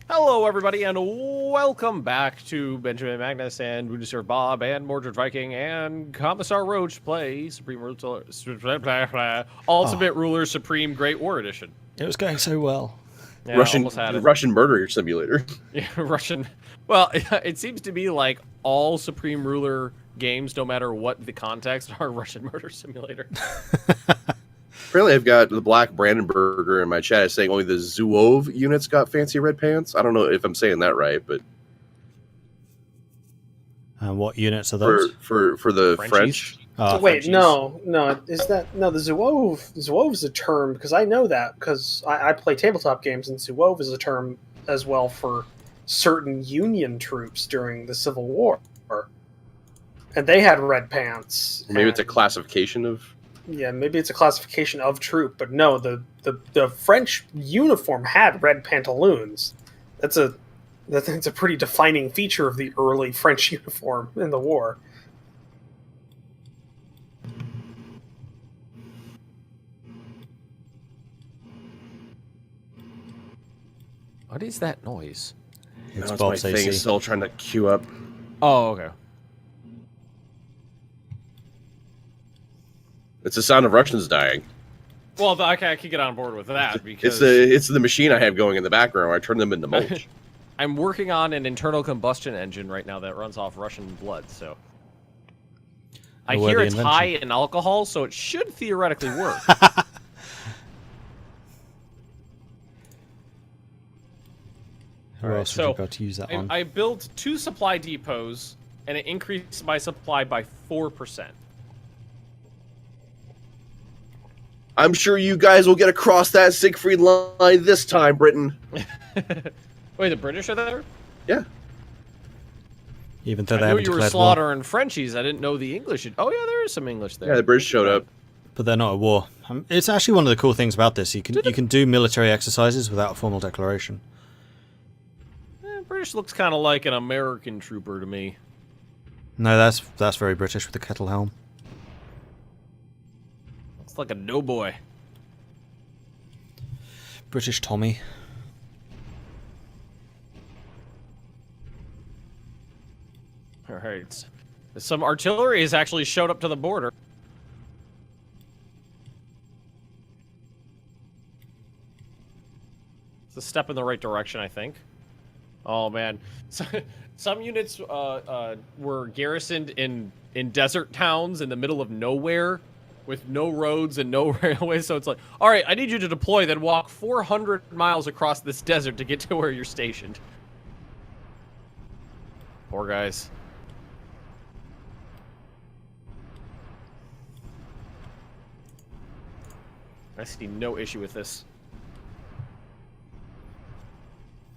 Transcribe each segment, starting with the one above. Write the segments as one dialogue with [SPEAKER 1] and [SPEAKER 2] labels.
[SPEAKER 1] Hello, everybody, and welcome back to Benjamin Magnus and Bundeswehr Bob and Mordred Viking and Commissar Roach play Supreme Ruler, Ultimate Ruler Supreme Great War Edition.
[SPEAKER 2] It was going so well.
[SPEAKER 1] Yeah,
[SPEAKER 3] Russian murder simulator.
[SPEAKER 1] Yeah, Russian. Well, it seems to be like all Supreme Ruler games, no matter what the context, are Russian murder simulator.
[SPEAKER 3] Apparently, I've got the Black Brandenburger in my chat saying only the Zuov units got fancy red pants. I don't know if I'm saying that right, but
[SPEAKER 2] what units are those?
[SPEAKER 3] For the
[SPEAKER 1] Frenchies?
[SPEAKER 3] French?
[SPEAKER 4] So wait, no, is that no? The Zuov is a term because I know that because I play tabletop games, and Zuov is a term as well for certain Union troops during the Civil War, and they had red pants.
[SPEAKER 3] Maybe it's a classification of.
[SPEAKER 4] Yeah, maybe it's a classification of troop, but no, the French uniform had red pantaloons. That's a pretty defining feature of the early French uniform in the war.
[SPEAKER 1] What is that noise?
[SPEAKER 2] It's
[SPEAKER 3] No,
[SPEAKER 2] Bob's
[SPEAKER 3] my thing
[SPEAKER 2] AC.
[SPEAKER 3] is still trying to queue up.
[SPEAKER 1] Oh, okay.
[SPEAKER 3] It's the sound of Russians dying.
[SPEAKER 1] Well, I can get on board with that because
[SPEAKER 3] It's the machine I have going in the background where I turn them into mulch.
[SPEAKER 1] I'm working on an internal combustion engine right now that runs off Russian blood, so I hear it's high in alcohol, so it should theoretically work.
[SPEAKER 2] Who else would you be able to use that on?
[SPEAKER 1] I built 2 supply depots, and it increased my supply by 4%.
[SPEAKER 3] I'm sure you guys will get across that Siegfried line this time, Britain.
[SPEAKER 1] Wait, the British are there?
[SPEAKER 3] Yeah.
[SPEAKER 2] Even though they
[SPEAKER 1] I knew
[SPEAKER 2] haven't
[SPEAKER 1] you were
[SPEAKER 2] declared war.
[SPEAKER 1] slaughtering Frenchies. I didn't know the English. Oh yeah, there is some English there.
[SPEAKER 3] Yeah, the British showed up.
[SPEAKER 2] But they're not at war. It's actually one of the cool things about this. You can do military exercises without a formal declaration.
[SPEAKER 1] British looks kind of like an American trooper to me.
[SPEAKER 2] No, that's very British with the kettle helm.
[SPEAKER 1] It's like a doughboy.
[SPEAKER 2] British Tommy.
[SPEAKER 1] All right. Some artillery has actually showed up to the border. It's a step in the right direction, I think. Oh man, some units were garrisoned in desert towns in the middle of nowhere, with no roads and no railways. So it's like, all right, I need you to deploy, then walk 400 miles across this desert to get to where you're stationed. Poor guys. I see no issue with this.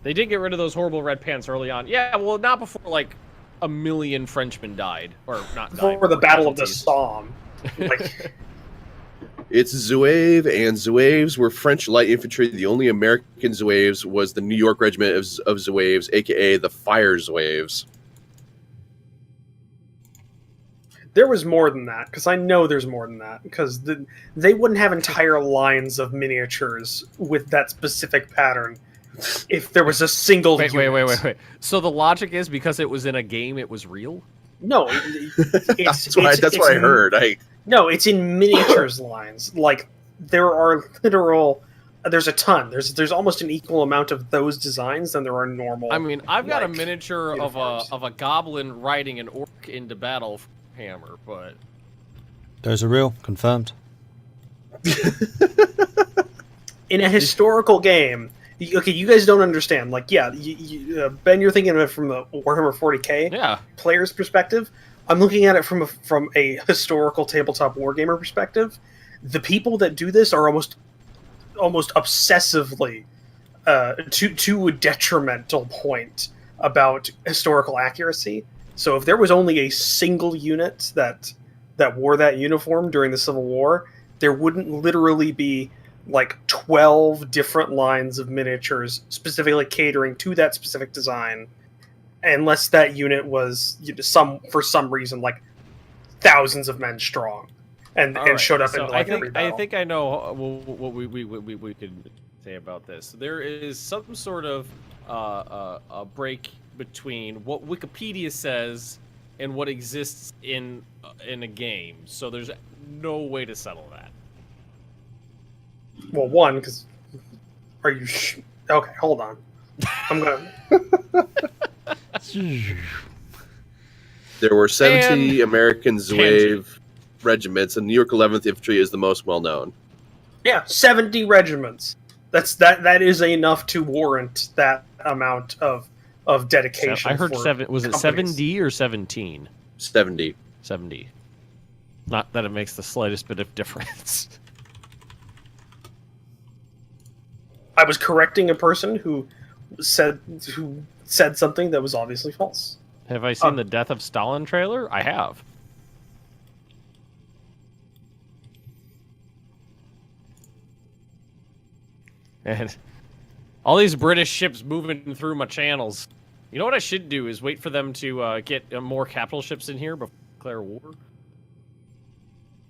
[SPEAKER 1] They did get rid of those horrible red pants early on. Yeah, well, not before, like, 1 million Frenchmen died. Or not died.
[SPEAKER 4] For the Battle of the Somme. Like,
[SPEAKER 3] It's Zouave, and Zouaves were French light infantry. The only American Zouaves was the New York Regiment of Zouaves, a.k.a. the Fire Zouaves.
[SPEAKER 4] there was more than that, because I know there's more than that, because they wouldn't have entire lines of miniatures with that specific pattern if there was a single
[SPEAKER 1] Wait.
[SPEAKER 4] unit.
[SPEAKER 1] So the logic is because it was in a game, it was real?
[SPEAKER 4] No,
[SPEAKER 3] That's what I heard.
[SPEAKER 4] No, it's in miniatures lines. Like, there are literal... There's a ton. There's almost an equal amount of those designs than there are normal.
[SPEAKER 1] I mean, I've got a
[SPEAKER 4] like,
[SPEAKER 1] miniature
[SPEAKER 4] uniforms.
[SPEAKER 1] of a goblin riding an orc into battle for hammer, but
[SPEAKER 2] Those are real, confirmed.
[SPEAKER 4] In a historical game... Okay, you guys don't understand. Like, yeah, Ben, you're thinking of it from the Warhammer 40k
[SPEAKER 1] yeah.
[SPEAKER 4] player's perspective. I'm looking at it from a historical tabletop wargamer perspective. The people that do this are almost obsessively to a detrimental point about historical accuracy. So if there was only a single unit that wore that uniform during the Civil War, there wouldn't literally be like 12 different lines of miniatures specifically catering to that specific design, unless that unit was for some reason like thousands of men strong and showed up in like every battle.
[SPEAKER 1] I think I know what we could say about this. There is some sort of a break between what Wikipedia says and what exists in a game. So there's no way to settle that.
[SPEAKER 4] Well, one, because are you? Okay, hold on. I'm gonna.
[SPEAKER 3] There were 70 American Zouave regiments, and New York 11th Infantry is the most well known.
[SPEAKER 4] Yeah, 70 regiments. That is enough to warrant that amount of dedication.
[SPEAKER 1] I heard
[SPEAKER 4] for
[SPEAKER 1] 7. Was it
[SPEAKER 4] companies.
[SPEAKER 1] 7D or 17?
[SPEAKER 3] 70.
[SPEAKER 1] 70. Not that it makes the slightest bit of difference.
[SPEAKER 4] I was correcting a person who said something that was obviously false.
[SPEAKER 1] Have I seen the Death of Stalin trailer? I have. And all these British ships moving through my channels. You know what I should do is wait for them to get more capital ships in here before I declare war.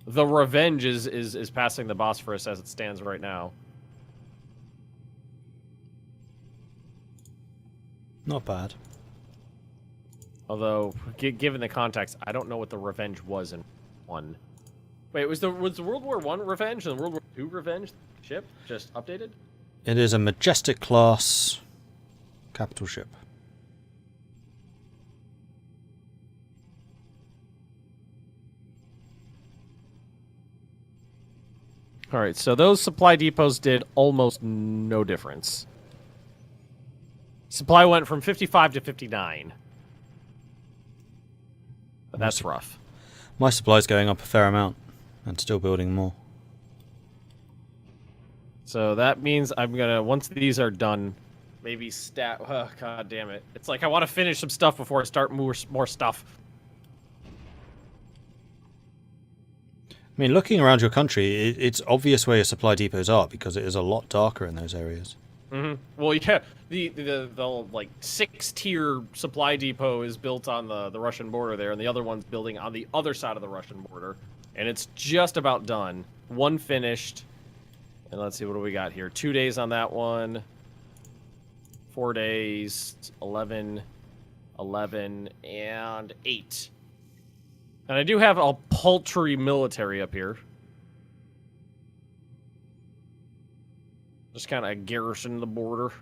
[SPEAKER 1] The Revenge is passing the Bosphorus as it stands right now.
[SPEAKER 2] Not bad.
[SPEAKER 1] Although, given the context, I don't know what the Revenge was in one. Wait, was the World War I Revenge and the World War II Revenge ship just updated?
[SPEAKER 2] It is a Majestic class capital ship.
[SPEAKER 1] All right, so those supply depots did almost no difference. Supply went from 55 to 59. But that's rough.
[SPEAKER 2] My supply's going up a fair amount and still building more.
[SPEAKER 1] So that means I'm gonna, once these are done, maybe oh, god damn it. It's like I want to finish some stuff before I start more stuff.
[SPEAKER 2] I mean, looking around your country, it's obvious where your supply depots are because it is a lot darker in those areas.
[SPEAKER 1] Mm-hmm. Well, yeah, the like 6-tier supply depot is built on the Russian border there, and the other one's building on the other side of the Russian border, and it's just about done. One finished, and let's see, what do we got here? 2 days on that one, 4 days, 11, and 8. And I do have a paltry military up here. Just kind of garrison the border.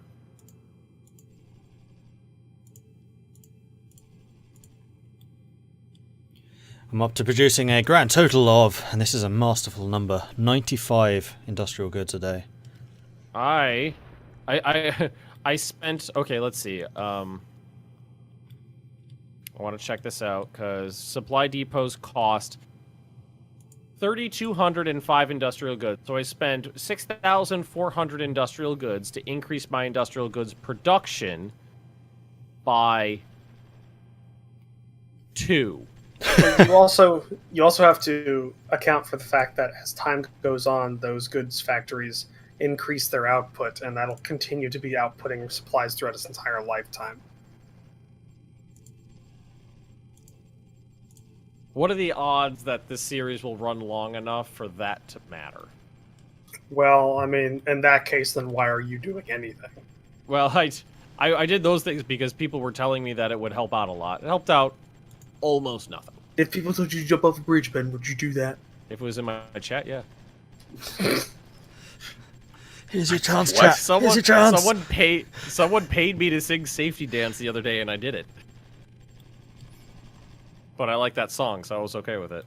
[SPEAKER 2] I'm up to producing a grand total of, and this is a masterful number, 95 industrial goods a day.
[SPEAKER 1] I spent, okay, let's see. I want to check this out because supply depots cost 3,205 industrial goods. So I spent 6,400 industrial goods to increase my industrial goods production by 2.
[SPEAKER 4] you also have to account for the fact that as time goes on, those goods factories increase their output, and that'll continue to be outputting supplies throughout its entire lifetime.
[SPEAKER 1] What are the odds that this series will run long enough for that to matter?
[SPEAKER 4] Well, I mean, in that case, then why are you doing anything?
[SPEAKER 1] Well, I did those things because people were telling me that it would help out a lot. It helped out almost nothing.
[SPEAKER 4] If people told you to jump off a bridge, Ben, would you do that?
[SPEAKER 1] If it was in my chat, yeah.
[SPEAKER 2] Here's your chance, chat. Here's your chance.
[SPEAKER 1] Someone paid me to sing Safety Dance the other day, and I did it. But I like that song, so I was okay with it.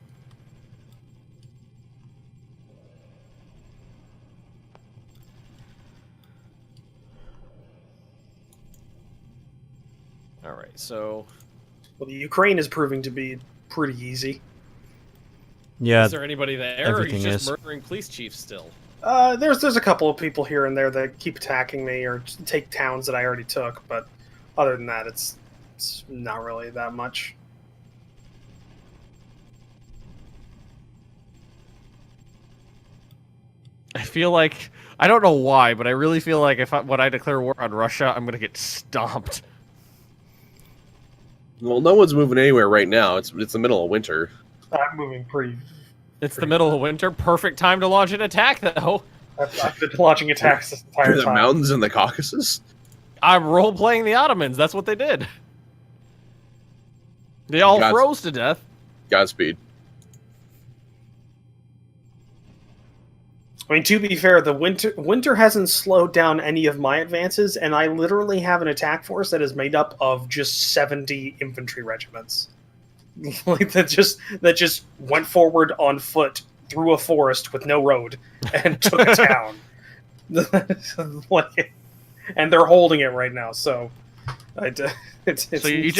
[SPEAKER 1] Alright, so...
[SPEAKER 4] Well, the Ukraine is proving to be pretty easy.
[SPEAKER 2] Yeah.
[SPEAKER 1] Is there anybody there, or are you just murdering police chiefs still?
[SPEAKER 4] There's a couple of people here and there that keep attacking me or take towns that I already took, but other than that, it's not really that much.
[SPEAKER 1] I feel like, I don't know why, but I really feel like when I declare war on Russia, I'm gonna get stomped.
[SPEAKER 3] Well, no one's moving anywhere right now. It's the middle of winter.
[SPEAKER 4] I'm moving pretty...
[SPEAKER 1] It's the middle of winter. Perfect time to launch an attack, though.
[SPEAKER 4] I've been launching attacks this entire
[SPEAKER 3] The
[SPEAKER 4] time.
[SPEAKER 3] mountains in the Caucasus?
[SPEAKER 1] I'm role playing the Ottomans. That's what they did. They all froze to death.
[SPEAKER 3] Godspeed.
[SPEAKER 4] I mean, to be fair, the winter hasn't slowed down any of my advances, and I literally have an attack force that is made up of just 70 infantry regiments. Like that just went forward on foot through a forest with no road and took a town. Like, and they're holding it right now. So, it's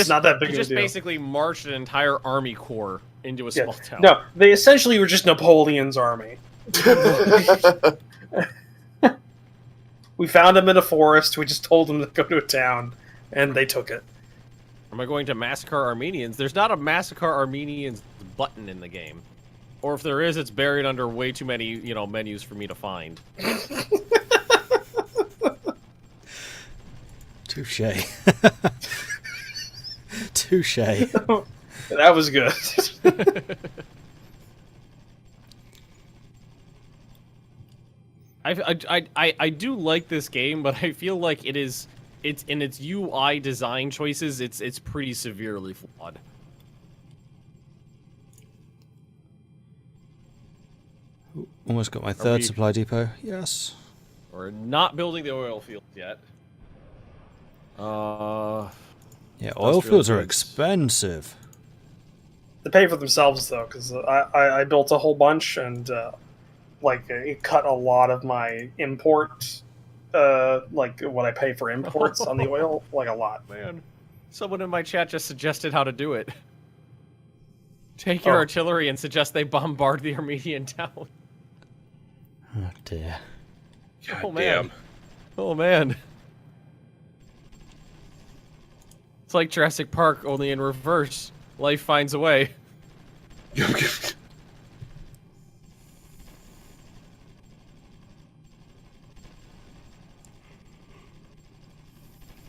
[SPEAKER 4] not that big of a deal.
[SPEAKER 1] You just basically marched an entire army corps into a small town.
[SPEAKER 4] No, they essentially were just Napoleon's army. We found them in a forest. We just told them to go to a town, and they took it.
[SPEAKER 1] Am I going to massacre Armenians? There's not a massacre Armenians button in the game. Or if there is, it's buried under way too many, menus for me to find.
[SPEAKER 2] Touche. Touche.
[SPEAKER 4] That was good.
[SPEAKER 1] I do like this game, but I feel like it's in its UI design choices, it's pretty severely flawed.
[SPEAKER 2] Almost got my third supply depot. Yes.
[SPEAKER 1] We're not building the oil fields yet.
[SPEAKER 2] Yeah, oil fields are expensive.
[SPEAKER 4] They pay for themselves though, because I built a whole bunch and it cut a lot of my import. Like what I pay for imports on the oil, like a lot.
[SPEAKER 1] Man, someone in my chat just suggested how to do it. Take your artillery and suggest they bombard the Armenian town.
[SPEAKER 2] Oh dear.
[SPEAKER 3] God damn.
[SPEAKER 1] Oh man. It's like Jurassic Park, only in reverse. Life finds a way.
[SPEAKER 2] The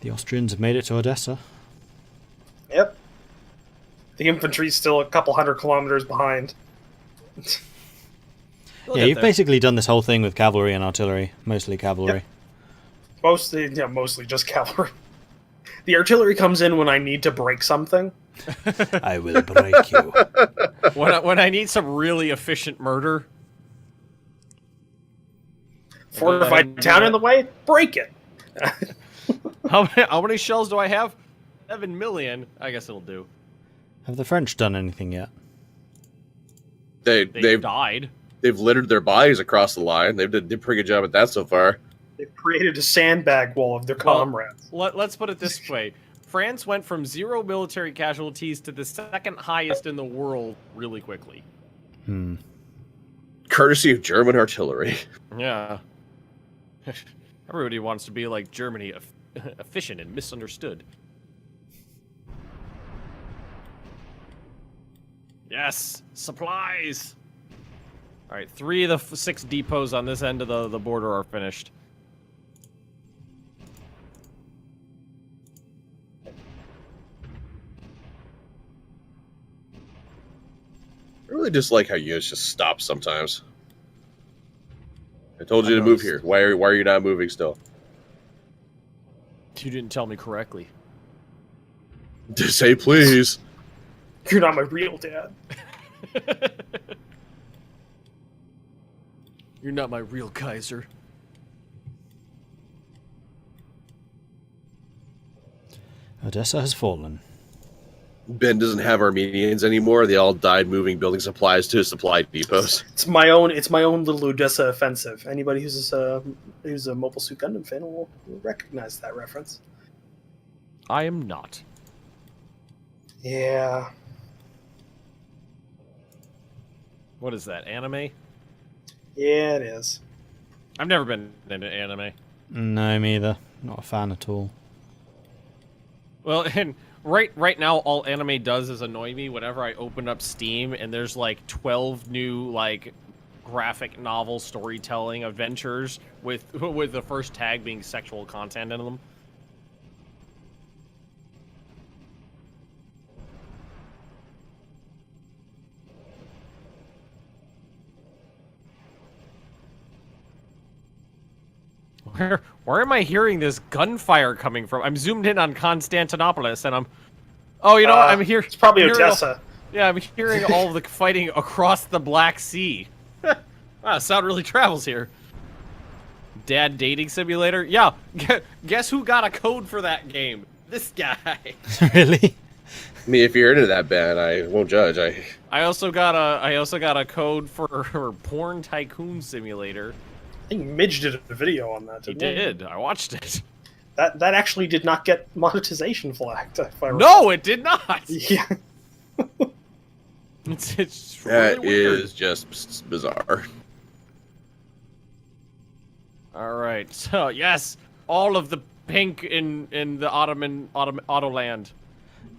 [SPEAKER 2] Austrians have made it to Odessa.
[SPEAKER 4] Yep. The infantry's still a couple 100 kilometers behind.
[SPEAKER 2] Yeah, you've basically done this whole thing with cavalry and artillery. Mostly cavalry.
[SPEAKER 4] Yep. Mostly just cavalry. The artillery comes in when I need to break something.
[SPEAKER 2] I will break you.
[SPEAKER 1] When I need some really efficient murder.
[SPEAKER 4] Fortified town in the way? Break it.
[SPEAKER 1] How many shells do I have? 7 million. I guess it'll do.
[SPEAKER 2] Have the French done anything yet?
[SPEAKER 3] They've
[SPEAKER 1] died.
[SPEAKER 3] They've littered their bodies across the line. They've done a pretty good job at that so far.
[SPEAKER 4] They've created a sandbag wall of their comrades.
[SPEAKER 1] Let's put it this way. France went from 0 military casualties to the second highest in the world really quickly.
[SPEAKER 3] Courtesy of German artillery.
[SPEAKER 1] Yeah. Everybody wants to be like Germany, efficient and misunderstood. Yes! Supplies! Alright, 3 of the 6 depots on this end of the border are finished.
[SPEAKER 3] I really dislike how units just stop sometimes. I told you to move here. Why are you not moving still?
[SPEAKER 1] You didn't tell me correctly.
[SPEAKER 3] Just say please.
[SPEAKER 4] You're not my real dad.
[SPEAKER 1] You're not my real Kaiser.
[SPEAKER 2] Odessa has fallen.
[SPEAKER 3] Ben doesn't have Armenians anymore. They all died moving building supplies to supply depots.
[SPEAKER 4] It's my own little Odessa offensive. Anybody who's a Mobile Suit Gundam fan will recognize that reference.
[SPEAKER 1] I am not.
[SPEAKER 4] Yeah.
[SPEAKER 1] What is that, anime?
[SPEAKER 4] Yeah, it is.
[SPEAKER 1] I've never been into anime.
[SPEAKER 2] No, me either. Not a fan at all.
[SPEAKER 1] Well, and right now, all anime does is annoy me whenever I open up Steam and there's like 12 new like graphic novel storytelling adventures with the first tag being sexual content in them. Where am I hearing this gunfire coming from? I'm zoomed in on Constantinopolis, and I'm... Oh, you know what? I'm here...
[SPEAKER 4] It's probably
[SPEAKER 1] I'm hearing
[SPEAKER 4] Odessa.
[SPEAKER 1] I'm hearing all of the fighting across the Black Sea. Wow, sound really travels here. Dad dating simulator? Yeah, guess who got a code for that game? This guy.
[SPEAKER 2] Really?
[SPEAKER 3] I mean, if you're into that band, I won't judge.
[SPEAKER 1] I also got a code for Porn Tycoon Simulator.
[SPEAKER 4] I think Midge did a video on that.
[SPEAKER 1] He
[SPEAKER 4] Didn't
[SPEAKER 1] did. I watched it.
[SPEAKER 4] That actually did not get monetization flagged. If I
[SPEAKER 1] No, it did not.
[SPEAKER 4] Yeah.
[SPEAKER 1] It's really
[SPEAKER 3] That
[SPEAKER 1] weird.
[SPEAKER 3] is just bizarre.
[SPEAKER 1] All right. So yes, all of the pink in the Ottoman Autoland.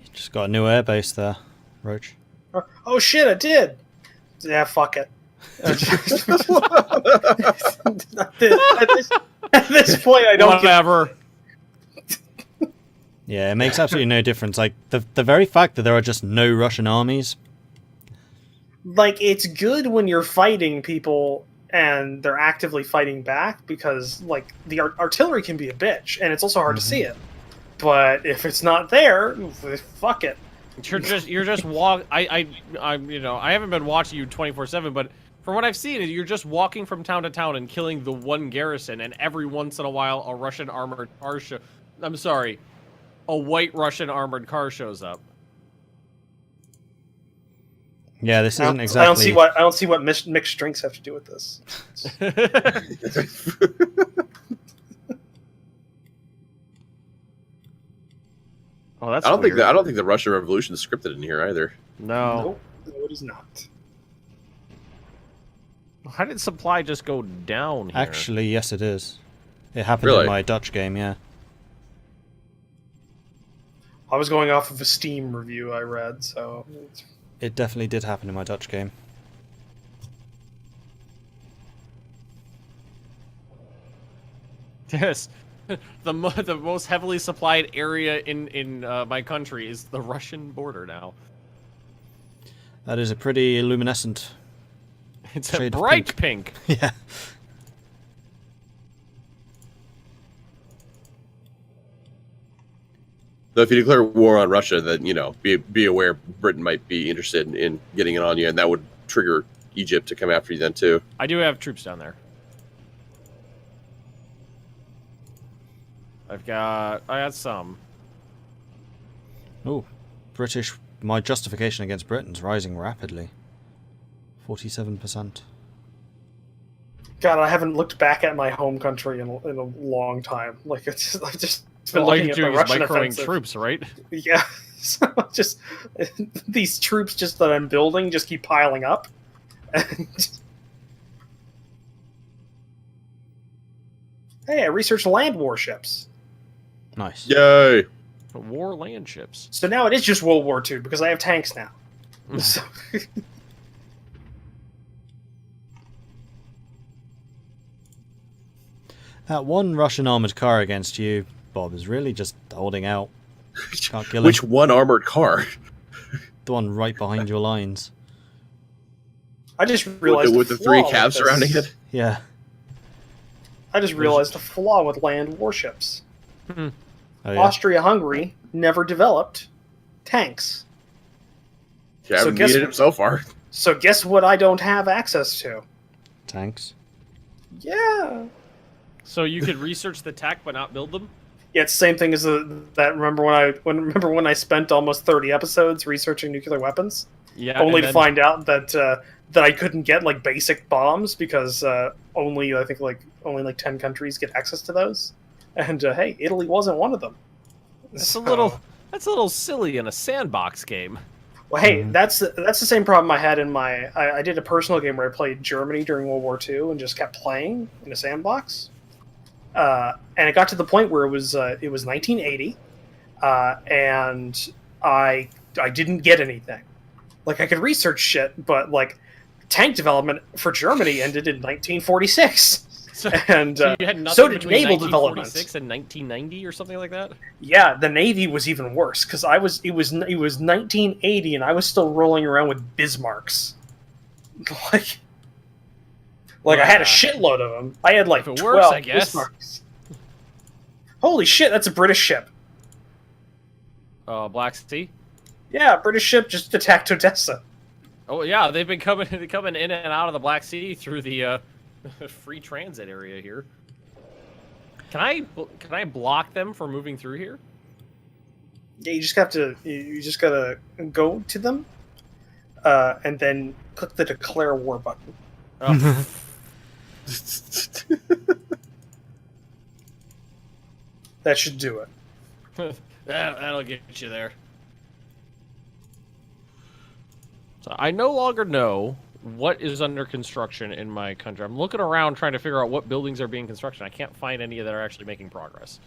[SPEAKER 2] You just got a new airbase there, Roach.
[SPEAKER 4] Oh shit! I did. Yeah, fuck it. At this point, I don't.
[SPEAKER 1] Whatever.
[SPEAKER 2] Yeah, it makes absolutely no difference. Like the very fact that there are just no Russian armies.
[SPEAKER 4] Like, it's good when you're fighting people and they're actively fighting back, because like the artillery can be a bitch, and it's also hard to see it. But if it's not there, fuck it.
[SPEAKER 1] You're just walk. I haven't been watching you 24/7, but from what I've seen, you're just walking from town to town and killing the one garrison, and every once in a while, a Russian armored car I'm sorry, a white Russian armored car shows up.
[SPEAKER 2] Yeah, this isn't exactly.
[SPEAKER 4] I don't see what mixed drinks have to do with this.
[SPEAKER 1] Oh, that's
[SPEAKER 3] I don't
[SPEAKER 1] weird.
[SPEAKER 3] think the Russian Revolution is scripted in here either.
[SPEAKER 1] No.
[SPEAKER 4] No, it is not.
[SPEAKER 1] How did supply just go down here?
[SPEAKER 2] Actually, yes, it is. It happened
[SPEAKER 3] Really?
[SPEAKER 2] in my Dutch game, yeah.
[SPEAKER 4] I was going off of a Steam review I read, so.
[SPEAKER 2] It definitely did happen in my Dutch game.
[SPEAKER 1] Yes. The most heavily supplied area in my country is the Russian border now.
[SPEAKER 2] That is a pretty luminescent.
[SPEAKER 1] It's a
[SPEAKER 2] Shade of
[SPEAKER 1] bright pink.
[SPEAKER 2] Yeah.
[SPEAKER 3] Though if you declare war on Russia, then be aware Britain might be interested in getting it on you, and that would trigger Egypt to come after you then too.
[SPEAKER 1] I do have troops down there. I got some.
[SPEAKER 2] Oh, British. My justification against Britain's rising rapidly. 47%.
[SPEAKER 4] God, I haven't looked back at my home country in a long time. Like, I've just been
[SPEAKER 1] All
[SPEAKER 4] looking
[SPEAKER 1] you
[SPEAKER 4] at
[SPEAKER 1] do
[SPEAKER 4] the
[SPEAKER 1] is
[SPEAKER 4] Russian
[SPEAKER 1] microing
[SPEAKER 4] offensive.
[SPEAKER 1] troops, right?
[SPEAKER 4] Yeah, so just these troops just that I'm building just keep piling up. And hey, I researched land warships.
[SPEAKER 2] Nice.
[SPEAKER 3] Yay!
[SPEAKER 1] War land ships.
[SPEAKER 4] So now it is just World War II because I have tanks now. So,
[SPEAKER 2] That one Russian armoured car against you, Bob, is really just holding out. Can't kill him.
[SPEAKER 3] Which one armored car?
[SPEAKER 2] The one right behind your lines.
[SPEAKER 4] I just realized
[SPEAKER 3] with the
[SPEAKER 4] flaw
[SPEAKER 3] three
[SPEAKER 4] with
[SPEAKER 3] cabs
[SPEAKER 4] this.
[SPEAKER 3] surrounding it.
[SPEAKER 2] Yeah.
[SPEAKER 4] I just realized the flaw with land warships.
[SPEAKER 2] Oh, yeah.
[SPEAKER 4] Austria-Hungary never developed tanks.
[SPEAKER 3] Yeah, I haven't
[SPEAKER 4] guess
[SPEAKER 3] needed
[SPEAKER 4] what-
[SPEAKER 3] it so far.
[SPEAKER 4] So guess what I don't have access to?
[SPEAKER 2] Tanks.
[SPEAKER 4] Yeah.
[SPEAKER 1] So you could research the tech but not build them?
[SPEAKER 4] Yeah, it's the same thing as that. Remember when I spent almost 30 episodes researching nuclear weapons,
[SPEAKER 1] Yeah.
[SPEAKER 4] only
[SPEAKER 1] and
[SPEAKER 4] to
[SPEAKER 1] then-
[SPEAKER 4] find out that I couldn't get like basic bombs because only 10 countries get access to those, and hey, Italy wasn't one of them.
[SPEAKER 1] That's
[SPEAKER 4] So-
[SPEAKER 1] a little silly in a sandbox game.
[SPEAKER 4] Well, hey, that's the same problem I had in my. I did a personal game where I played Germany during World War II and just kept playing in a sandbox. And it got to the point where it was 1980, and I didn't get anything. Like, I could research shit, but like tank development for Germany ended in 1946.
[SPEAKER 1] So,
[SPEAKER 4] And
[SPEAKER 1] so you had nothing
[SPEAKER 4] so did
[SPEAKER 1] between
[SPEAKER 4] naval
[SPEAKER 1] 1946
[SPEAKER 4] development.
[SPEAKER 1] and 1990 or something like that?
[SPEAKER 4] Yeah, the Navy was even worse because it was 1980 and I was still rolling around with Bismarcks. Like I had a shitload of them. I had like
[SPEAKER 1] If it
[SPEAKER 4] 12
[SPEAKER 1] works, I guess.
[SPEAKER 4] Bismarcks. Holy shit, that's a British ship.
[SPEAKER 1] Black Sea.
[SPEAKER 4] Yeah, British ship just attacked Odessa.
[SPEAKER 1] Oh yeah, they've been coming in and out of the Black Sea through the free transit area here. Can I block them from moving through here?
[SPEAKER 4] Yeah, you just gotta go to them, and then click the declare war button.
[SPEAKER 1] Oh.
[SPEAKER 4] That should do it.
[SPEAKER 1] That'll get you there. So I no longer know what is under construction in my country. I'm looking around trying to figure out what buildings are being constructed. I can't find any that are actually making progress.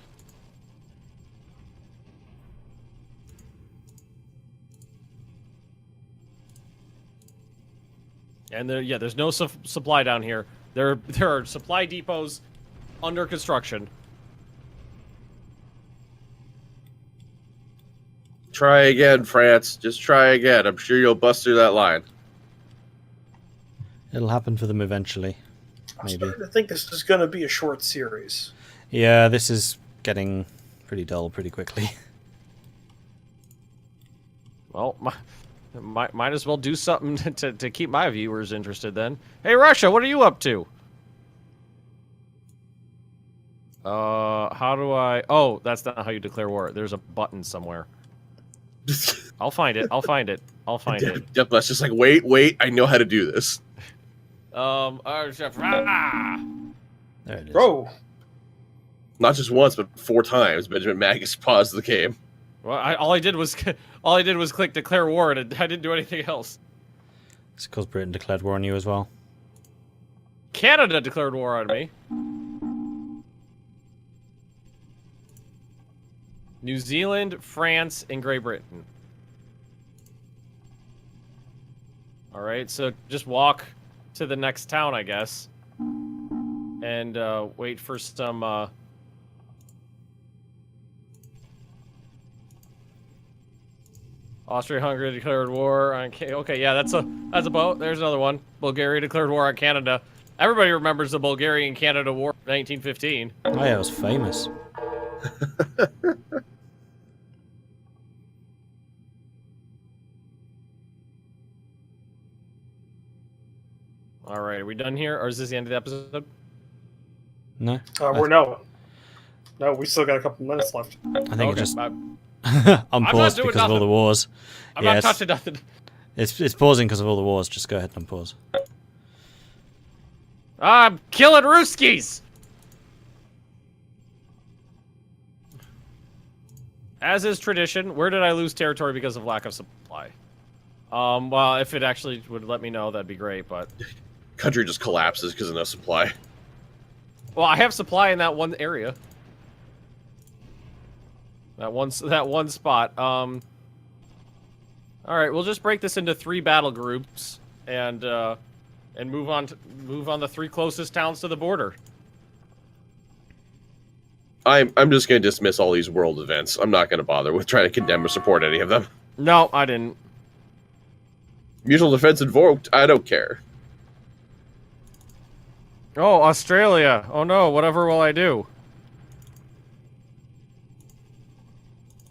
[SPEAKER 1] And there's no supply down here. There are supply depots under construction.
[SPEAKER 3] Try again, France. Just try again. I'm sure you'll bust through that line.
[SPEAKER 2] It'll happen for them eventually.
[SPEAKER 4] I'm
[SPEAKER 2] Maybe.
[SPEAKER 4] starting to think this is going to be a short series.
[SPEAKER 2] Yeah, this is getting pretty dull pretty quickly.
[SPEAKER 1] Well, might as well do something to keep my viewers interested then. Hey, Russia, what are you up to? How do I... Oh, that's not how you declare war. There's a button somewhere. I'll find it. I'll find it. I'll find it.
[SPEAKER 3] That's just like, wait, I know how to do this.
[SPEAKER 2] There it is.
[SPEAKER 4] Bro,
[SPEAKER 3] Not just once, but 4 times. Benjamin Magnus paused the game.
[SPEAKER 1] Well, all I did was click declare war, and I didn't do anything else.
[SPEAKER 2] It's because Britain declared war on you as well.
[SPEAKER 1] Canada declared war on me. New Zealand, France, and Great Britain. Alright, so just walk to the next town, I guess. And wait for some... Austria-Hungary declared war on... Okay, yeah, that's a boat. There's another one. Bulgaria declared war on Canada. Everybody remembers the Bulgarian-Canada War of 1915.
[SPEAKER 2] Oh yeah, it was famous.
[SPEAKER 1] Alright, are we done here? Or is this the end of the episode?
[SPEAKER 2] No?
[SPEAKER 4] no, we still got a couple minutes left.
[SPEAKER 2] I think it just
[SPEAKER 1] I'm
[SPEAKER 2] unpaused
[SPEAKER 1] doing
[SPEAKER 2] because of all the
[SPEAKER 1] nothing.
[SPEAKER 2] wars.
[SPEAKER 1] I'm
[SPEAKER 2] Yeah,
[SPEAKER 1] not touching nothing.
[SPEAKER 2] It's pausing because of all the wars. Just go ahead and unpause.
[SPEAKER 1] I'm killing Ruskies! As is tradition, where did I lose territory because of lack of supply? Well, if it actually would let me know, that'd be great, but...
[SPEAKER 3] Country just collapses because of no supply.
[SPEAKER 1] Well, I have supply in that one area. That one spot. All right, we'll just break this into 3 battle groups and move on the 3 closest towns to the border.
[SPEAKER 3] I'm just going to dismiss all these world events. I'm not going to bother with trying to condemn or support any of them.
[SPEAKER 1] No, I didn't.
[SPEAKER 3] Mutual defense invoked. I don't care.
[SPEAKER 1] Oh, Australia. Oh no, whatever will I do?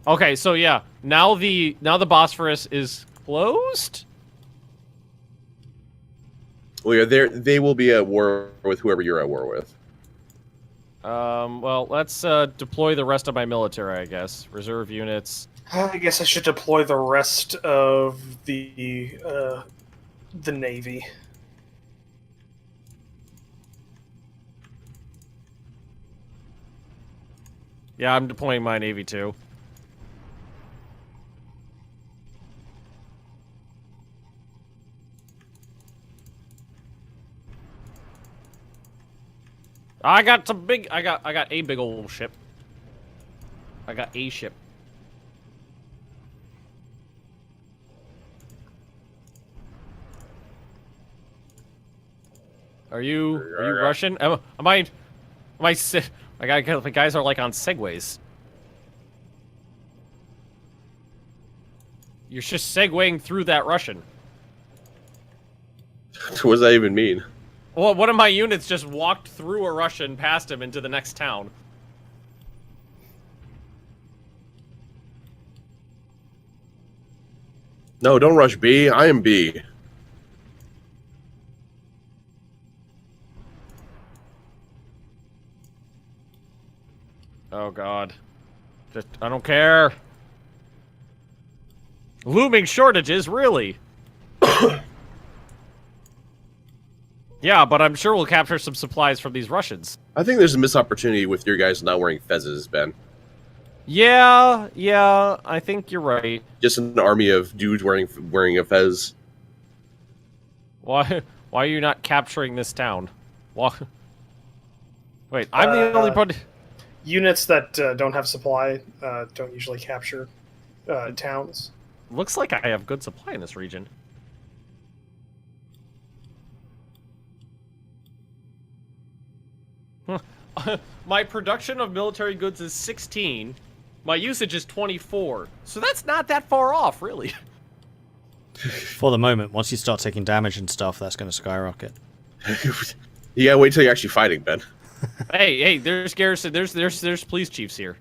[SPEAKER 1] Okay, so yeah, now the Bosphorus is closed?
[SPEAKER 3] Well, yeah, they will be at war with whoever you're at war with.
[SPEAKER 1] Well, let's deploy the rest of my military, I guess. Reserve units.
[SPEAKER 4] I guess I should deploy the rest of the Navy.
[SPEAKER 1] Yeah, I'm deploying my Navy too. I got a big old ship. I got a ship. Are you Russian? Am I my guys are like on segways. You're just segueing through that Russian.
[SPEAKER 3] What does that even mean?
[SPEAKER 1] Well, one of my units just walked through a Russian past him into the next town.
[SPEAKER 3] No, don't rush B. I am B.
[SPEAKER 1] Oh god. Just, I don't care. Looming shortages, really? Yeah, but I'm sure we'll capture some supplies from these Russians.
[SPEAKER 3] I think there's a missed opportunity with your guys not wearing fezzes, Ben.
[SPEAKER 1] Yeah, I think you're right.
[SPEAKER 3] Just an army of dudes wearing a fez.
[SPEAKER 1] Why are you not capturing this town? Why? Wait, I'm the only part.
[SPEAKER 4] Units that don't have supply don't usually capture towns.
[SPEAKER 1] Looks like I have good supply in this region. My production of military goods is 16. My usage is 24. So that's not that far off, really.
[SPEAKER 2] For the moment, once you start taking damage and stuff, that's going to skyrocket.
[SPEAKER 3] You gotta wait till you're actually fighting, Ben.
[SPEAKER 1] Hey, there's garrison. There's police chiefs here.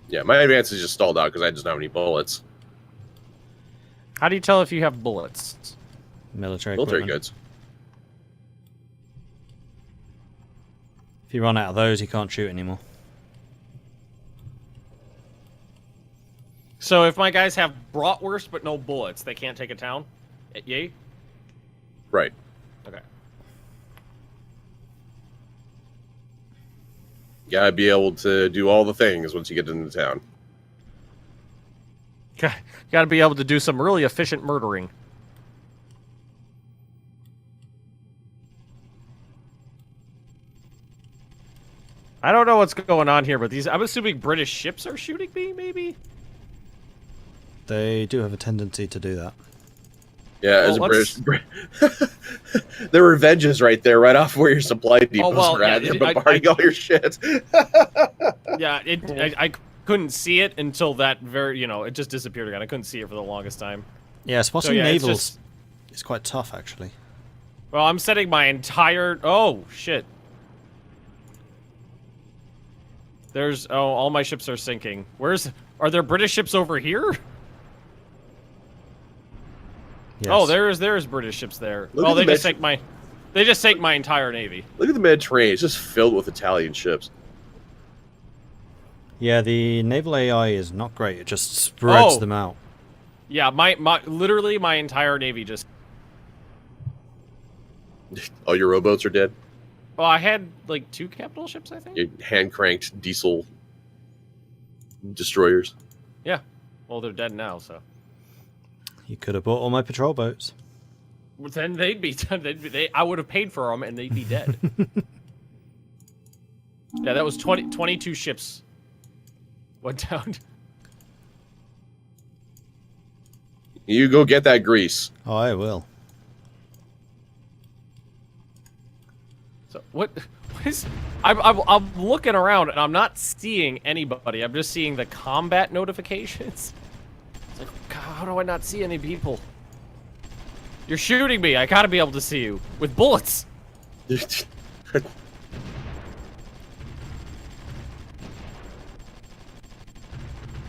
[SPEAKER 3] Yeah, my advance is just stalled out because I just don't have any bullets.
[SPEAKER 1] How do you tell if you have bullets?
[SPEAKER 2] Military
[SPEAKER 3] Military
[SPEAKER 2] equipment.
[SPEAKER 3] goods.
[SPEAKER 2] If you run out of those, you can't shoot anymore.
[SPEAKER 1] So if my guys have bratwurst but no bullets, they can't take a town? Yay?
[SPEAKER 3] Right.
[SPEAKER 1] Okay.
[SPEAKER 3] You gotta be able to do all the things once you get into town.
[SPEAKER 1] Gotta be able to do some really efficient murdering. I don't know what's going on here, but I'm assuming British ships are shooting me, maybe?
[SPEAKER 2] They do have a tendency to do that.
[SPEAKER 3] Yeah, as a British... the revenge is right there, right off where your supply depots are at. They're bombarding all your shit.
[SPEAKER 1] Yeah, I couldn't see it until that it just disappeared again. I couldn't see it for the longest time.
[SPEAKER 2] Yeah, spotting navals is quite tough, actually.
[SPEAKER 1] Well, I'm setting my entire... Oh, shit. all my ships are sinking. Are there British ships over here?
[SPEAKER 2] Yes.
[SPEAKER 1] Oh, there's British ships there. They just sank my entire navy.
[SPEAKER 3] Look at the Mediterranean; it's just filled with Italian ships.
[SPEAKER 2] Yeah, the naval AI is not great. It just spreads them out.
[SPEAKER 1] Yeah, literally my entire navy just...
[SPEAKER 3] All your rowboats are dead.
[SPEAKER 1] Well, I had like 2 capital ships, I think.
[SPEAKER 3] Your hand-cranked diesel destroyers.
[SPEAKER 1] Yeah. Well, they're dead now, so.
[SPEAKER 2] You could have bought all my patrol boats.
[SPEAKER 1] Then they'd be I would have paid for them, and they'd be dead. Yeah, that was 22 ships went down.
[SPEAKER 3] You go get that grease.
[SPEAKER 2] Oh, I will.
[SPEAKER 1] So what is? I'm looking around and I'm not seeing anybody. I'm just seeing the combat notifications. It's like, God, how do I not see any people? You're shooting me. I gotta be able to see you with bullets.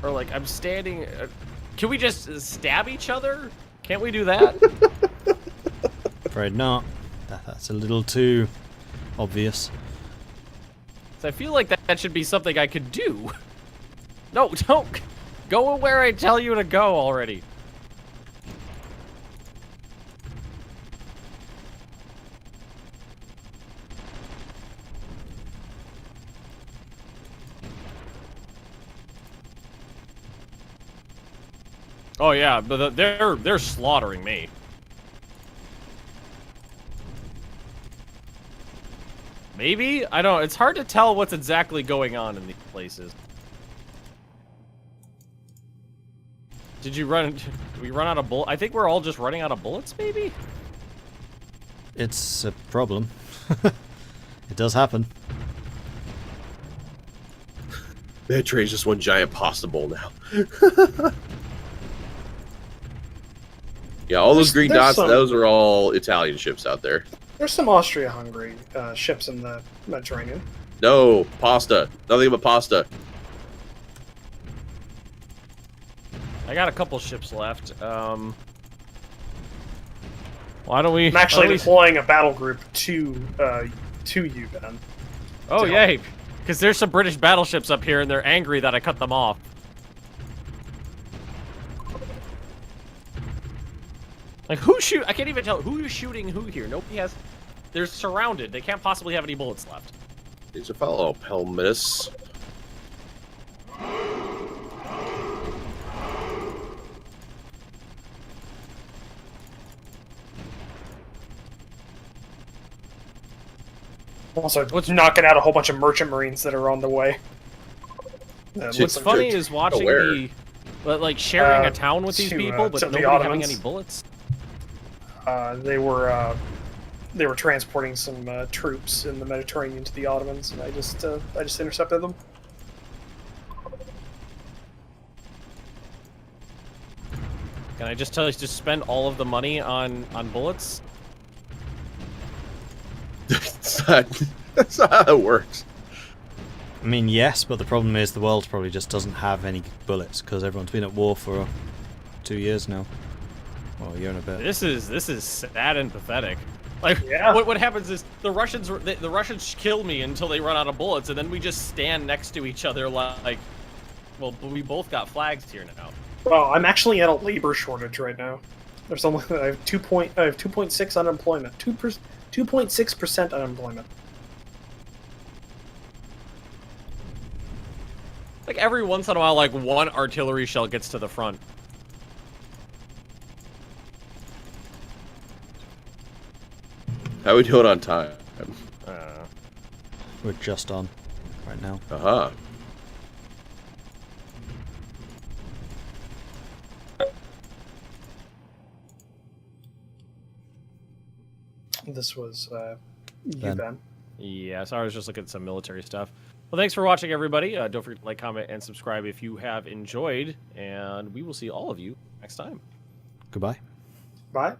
[SPEAKER 1] Or like I'm standing. Can we just stab each other? Can't we do that?
[SPEAKER 2] Afraid not. That's a little too obvious.
[SPEAKER 1] So I feel like that should be something I could do. No, don't go where I tell you to go already. Oh yeah, but they're slaughtering me. Maybe? I don't know. It's hard to tell what's exactly going on in these places. Did we run out of bullets? I think we're all just running out of bullets, maybe?
[SPEAKER 2] It's a problem. It does happen.
[SPEAKER 3] Mediterranean's just one giant pasta bowl now. Yeah, all those green
[SPEAKER 4] There's
[SPEAKER 3] dots,
[SPEAKER 4] some-
[SPEAKER 3] those are all Italian ships out there.
[SPEAKER 4] There's some Austria-Hungary ships in the Mediterranean.
[SPEAKER 3] No, pasta. Nothing but pasta.
[SPEAKER 1] I got a couple ships left. Why don't we?
[SPEAKER 4] I'm actually
[SPEAKER 1] why don't we-
[SPEAKER 4] deploying a battle group to you, Ben.
[SPEAKER 1] Oh
[SPEAKER 4] to
[SPEAKER 1] yay! Because there's some British battleships up here, and they're angry that I cut them off. Like who shoot? I can't even tell who's shooting who here. Nobody has. They're surrounded. They can't possibly have any bullets left.
[SPEAKER 3] There's a fellow Pelminus.
[SPEAKER 4] Also, knocking out a whole bunch of merchant marines that are on the way.
[SPEAKER 3] What's
[SPEAKER 1] What's funny is watching
[SPEAKER 3] where?
[SPEAKER 1] like sharing a town with these
[SPEAKER 4] to,
[SPEAKER 1] people, but
[SPEAKER 4] to the
[SPEAKER 1] nobody having
[SPEAKER 4] Ottomans.
[SPEAKER 1] any bullets.
[SPEAKER 4] They were transporting some troops in the Mediterranean to the Ottomans, and I just intercepted them.
[SPEAKER 1] Can I just tell you to spend all of the money on bullets?
[SPEAKER 3] That's not how it works.
[SPEAKER 2] I mean, yes, but the problem is the world probably just doesn't have any bullets because everyone's been at war for 2 years now. Well, a year and a bit.
[SPEAKER 1] This is sad and pathetic. Like,
[SPEAKER 4] Yeah.
[SPEAKER 1] what happens is the Russians kill me until they run out of bullets, and then we just stand next to each other like, well, we both got flags here now.
[SPEAKER 4] Well, I'm actually at a labor shortage right now. There's only I have 2.6 unemployment, 2.6% unemployment.
[SPEAKER 1] Like every once in a while, like one artillery shell gets to the front.
[SPEAKER 3] How are we doing on time?
[SPEAKER 2] We're just on right now.
[SPEAKER 3] Aha.
[SPEAKER 4] This was you,
[SPEAKER 2] Ben.
[SPEAKER 4] Ben.
[SPEAKER 1] Yeah, so I was just looking at some military stuff. Well, thanks for watching, everybody. Don't forget to like, comment, and subscribe if you have enjoyed, and we will see all of you next time.
[SPEAKER 2] Goodbye.
[SPEAKER 4] Bye.